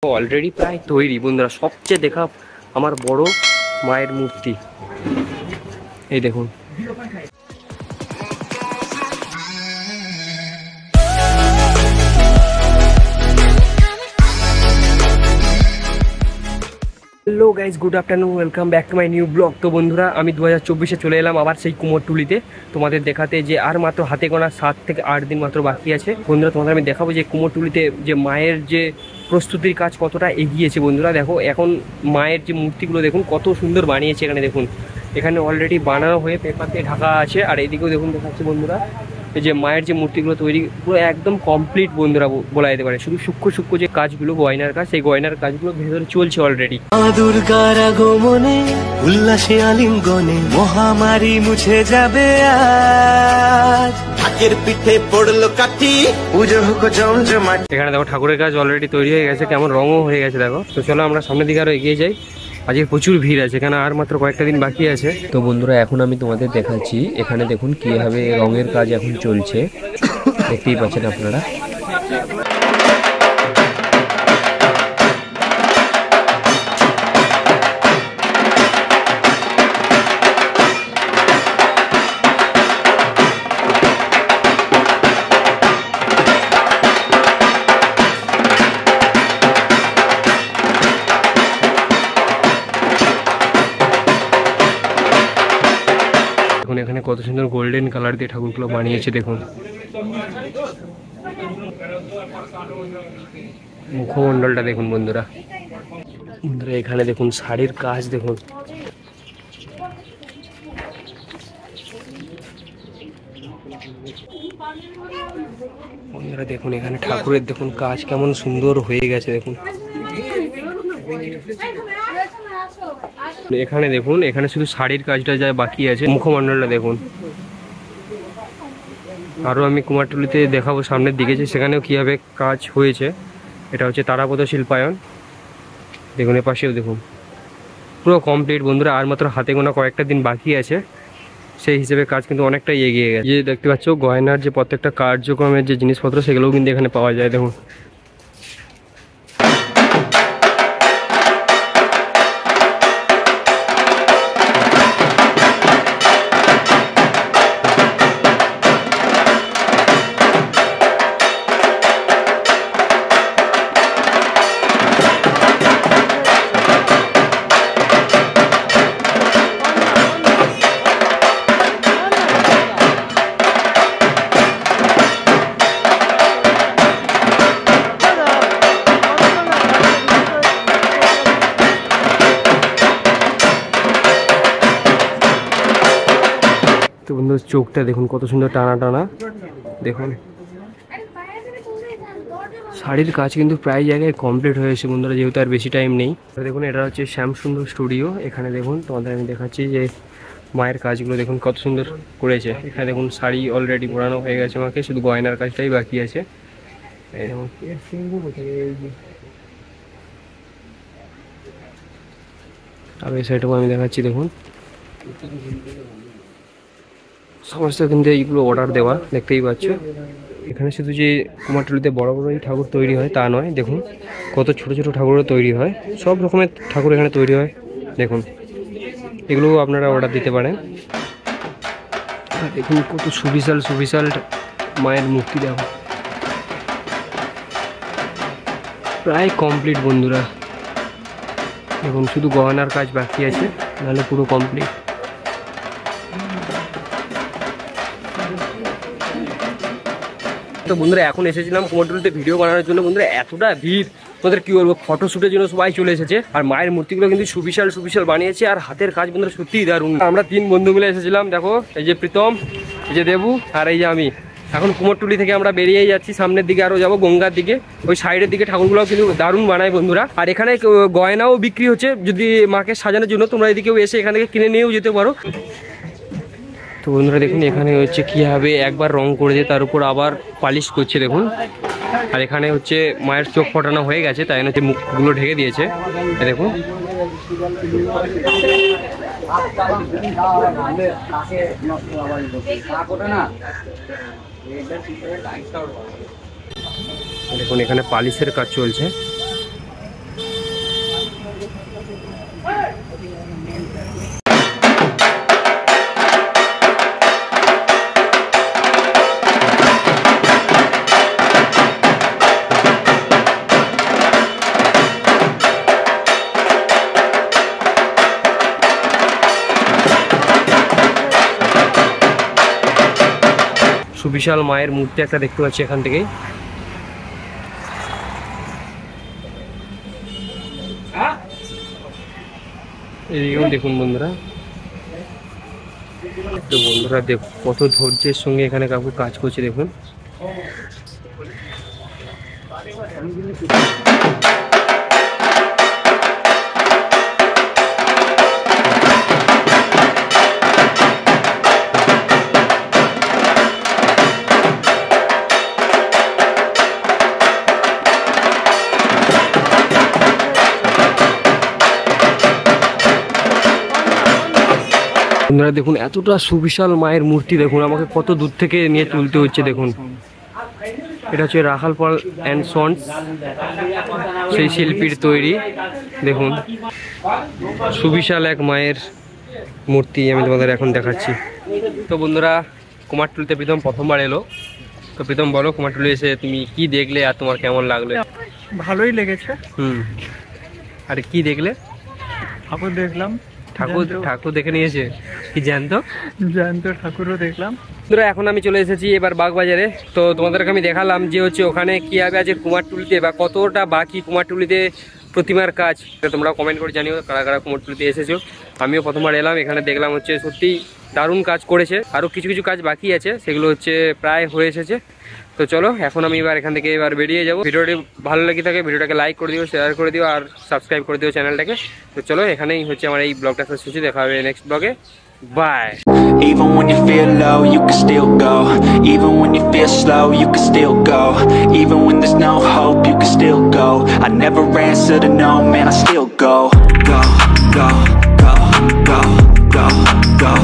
Already প্রায় তৈরি বন্ধুরা। সবচেয়ে দেখা আমার বড় মায়ের মূর্তি, এই দেখুন। Hello guys, good afternoon, welcome back to my new blog. তো বন্ধুরা, আমি 2024-এ চলে এলাম আবার সেই কুমোরটুলিতে তোমাদের দেখাতে যে আর মাত্র হাতে গোনা 7 থেকে 8 দিন মাত্র বাকি আছে। বন্ধুরা, তোমাদের আমি দেখাবো যে কুমোরটুলিতে যে মায়ের যে প্রস্তুতির কাজ কতটা এগিয়েছে। বন্ধুরা দেখো, এখন মায়ের যে মূর্তিগুলো দেখুন কত সুন্দর বানিয়েছে। এখানে দেখুন, এখানে অলরেডি বানানো হয়ে পেপার দিয়ে ঢাকা আছে। আর এইদিকেও দেখুন দেখাচ্ছে বন্ধুরা, এই যে মায়ের যে মূর্তিগুলো তৈরি পুরো একদম কমপ্লিট বন্ধুরা বলা যেতে পারে। শুধু সূক্ষ্ম সূক্ষ্ম যে কাজগুলো, গয়নার কাজ, সেই গয়নার কাজগুলো ভেতরে চলছে অলরেডি। দুর্গার আগমনে উল্লাসে আলিঙ্গনে মহামারী মুছে যাবে আজ। ঢাকের পিঠে পড়লো কাঠি, পুজো হোক জমজমাট। এখানে দেখো ঠাকুরের কাজ অলরেডি তৈরি হয়ে গেছে, কেমন রঙও হয়ে গেছে দেখো। তো চলো আমরা সামনের দিকে আরো এগিয়ে যাই। আজকে প্রচুর ভিড় আছে, এখানে আর মাত্র কয়েকটা দিন বাকি আছে। তো বন্ধুরা, এখন আমি তোমাদের দেখাচ্ছি এখানে দেখুন কিভাবে রঙের কাজ এখন চলছে, দেখতেই পাচ্ছেন আপনারা। এখানে কত সুন্দর গোল্ডেন কালার দিয়ে ঠাকুরগুলো বানিয়েছে দেখুন। মুখমণ্ডলটা দেখুন বন্ধুরা। বন্ধুরা এখানে দেখুন শাড়ির কাজ দেখুন। বন্ধুরা দেখুন এখানে ঠাকুরের দেখুন কাজ কেমন সুন্দর হয়ে গেছে দেখুন। এখানে দেখুন, এখানে শুধু শাড়ির কাজটা যা বাকি আছে। মুখমণ্ডলটা দেখুন। আরও আমি কুমারটুলিতে দেখাবো সামনের দিকে যে সেখানেও কীভাবে কাজ হয়েছে। এটা হচ্ছে তারাপদ শিল্পায়ন। দেখুন এপাশেও দেখুন পুরো কমপ্লিট বন্ধুরা। আর মাত্র হাতে গোনা কয়েকটা দিন বাকি আছে, সেই হিসেবে কাজ কিন্তু অনেকটাই এগিয়ে গেছে। যে দেখতে পাচ্ছ গয়নার যে প্রত্যেকটা কার্যক্রমের যে জিনিসপত্র সেগুলোও কিন্তু এখানে পাওয়া যায় দেখুন। তো বন্ধু চোখটা দেখুন কত সুন্দর টানা টানা দেখুন। শাড়ির কাজ কিন্তু প্রায় জায়গায় কমপ্লিট হয়েছে বন্ধুরা, যেহেতু আর বেশি টাইম নেই। দেখুন এটা হচ্ছে শ্যামসুন্দর স্টুডিও। এখানে দেখুন তোমাদের আমি দেখাচ্ছি যে মায়ের কাজগুলো দেখুন কত সুন্দর করেছে। এখানে দেখুন শাড়ি অলরেডি পরানো হয়ে গেছে মাকে, শুধু গয়নার কাজটাই বাকি আছে। এই দেখুন, আর এই সাইডেও আমি দেখাচ্ছি দেখুন। সমস্ত কিন্তু এইগুলো অর্ডার দেওয়া, দেখতেই পাচ্ছ। এখানে শুধু যে কুমারটুলিতে বড় বড়ই ঠাকুর তৈরি হয় তা নয়, দেখুন কত ছোট ছোট ঠাকুরও তৈরি হয়। সব রকমের ঠাকুর এখানে তৈরি হয় দেখুন। এগুলো আপনারা অর্ডার দিতে পারেন। দেখুন কত সুবিশাল সুবিশাল মায়ের মূর্তি দেখো, প্রায় কমপ্লিট বন্ধুরা। দেখুন শুধু গহনার কাজ বাকি আছে, নাহলে পুরো কমপ্লিট। তো বন্ধুরা এখন এসেছিলাম কুমোরটুলিতে ভিডিও বানানোর জন্য। বন্ধুরা এতটা ভিড়, তোমাদের কি বলবো, ফটোশ্যুটের জন্য সবাই চলে এসেছে। আর মায়ের মূর্তিগুলো কিন্তু সুবিশাল সুবিশাল বানিয়েছে, আর হাতের কাজ বন্ধুরা সত্যিই দারুণ। আমরা 3 বন্ধু মিলে এসেছিলাম দেখো, এই যে প্রীতম, এই যে দেবু, আর এই যে আমি। এখন কুমোরটুলি থেকে আমরা বেরিয়েই যাচ্ছি, সামনের দিকে আরও যাবো গঙ্গার দিকে। ওই সাইডের দিকে ঠাকুরগুলোও কিন্তু দারুণ বানায় বন্ধুরা। আর এখানে গয়নাও বিক্রি হচ্ছে, যদি মাকে সাজানোর জন্য তোমরা এদিকেও এসে এখান থেকে কিনে নিয়েও যেতে পারো। তো বন্ধুরা দেখুন এখানে হচ্ছে কীভাবে একবার রং করেছে তার উপর আবার পালিশ করছে দেখুন। আর এখানে হচ্ছে মায়ের চোখ ফটানো হয়ে গেছে, তাই হচ্ছে মুখগুলো ঢেকে দিয়েছে দেখুন। দেখুন এখানে পালিশের কাজ চলছে। সুবিশাল মায়ের মূর্তি একটা দেখতে পাচ্ছি এখান থেকেই। এদিকেও দেখুন বন্ধুরা, তো বন্ধুরা দেখুন কত ধৈর্যের সঙ্গে এখানে কাকু কাজ করছে দেখুন। বন্ধুরা দেখুন এতটা সুবিশাল মায়ের মূর্তি দেখুন, আমাকে কত দূর থেকে নিয়ে তুলতে হচ্ছে দেখুন। এটা হচ্ছে রাখাল পাল অ্যান্ড সন্স, সেই শিল্পীর তৈরি দেখুন। সুবিশাল এক মায়ের মূর্তি আমি তোমাদের এখন দেখাচ্ছি। তো বন্ধুরা কুমারটুলিতে প্রীতম প্রথমবার এলো, তো প্রীতম বলো কুমারটুলি এসে তুমি কি দেখলে আর তোমার কেমন লাগলো? ভালোই লেগেছে। আর কি দেখলে? ঠাকুর দেখলাম। ঠাকুর দেখে নিয়েছে কি জ্যান্ত ঠাকুরও দেখলাম। বন্ধুরা এখন আমি চলে এসেছি এবার বাগবাজারে। তো তোমাদেরকে আমি দেখালাম যে হচ্ছে ওখানে কীভাবে আছে কুমারটুলিতে বা কতটা বাকি কুমারটুলিতে প্রতিমার কাজ। তোমরা কমেন্ট করে জানিও কারা কারা কুমারটুলিতে এসেছো। আমিও প্রথমবার এলাম, এখানে দেখলাম হচ্ছে সত্যি দারুণ কাজ করেছে। আরও কিছু কিছু কাজ বাকি আছে, সেগুলো হচ্ছে প্রায় হয়ে এসেছে। তো চলো এখন আমি এবার এখান থেকে এবার বেরিয়ে যাবো। ভিডিওটি ভালো লেগে থাকে ভিডিওটাকে লাইক করে দিও, শেয়ার করে দিও আর সাবস্ক্রাইব করে দিও চ্যানেলটাকে। তো চলো এখানেই হচ্ছে আমার এই ব্লগটা শেষ হচ্ছে, দেখা হবে নেক্সট ব্লগে। By. Even when you feel low, you can still go. Even when you feel slow, you can still go. Even when there's no hope, you can still go. I never answer to no, man, I still go. Go, go, go, go, go, go.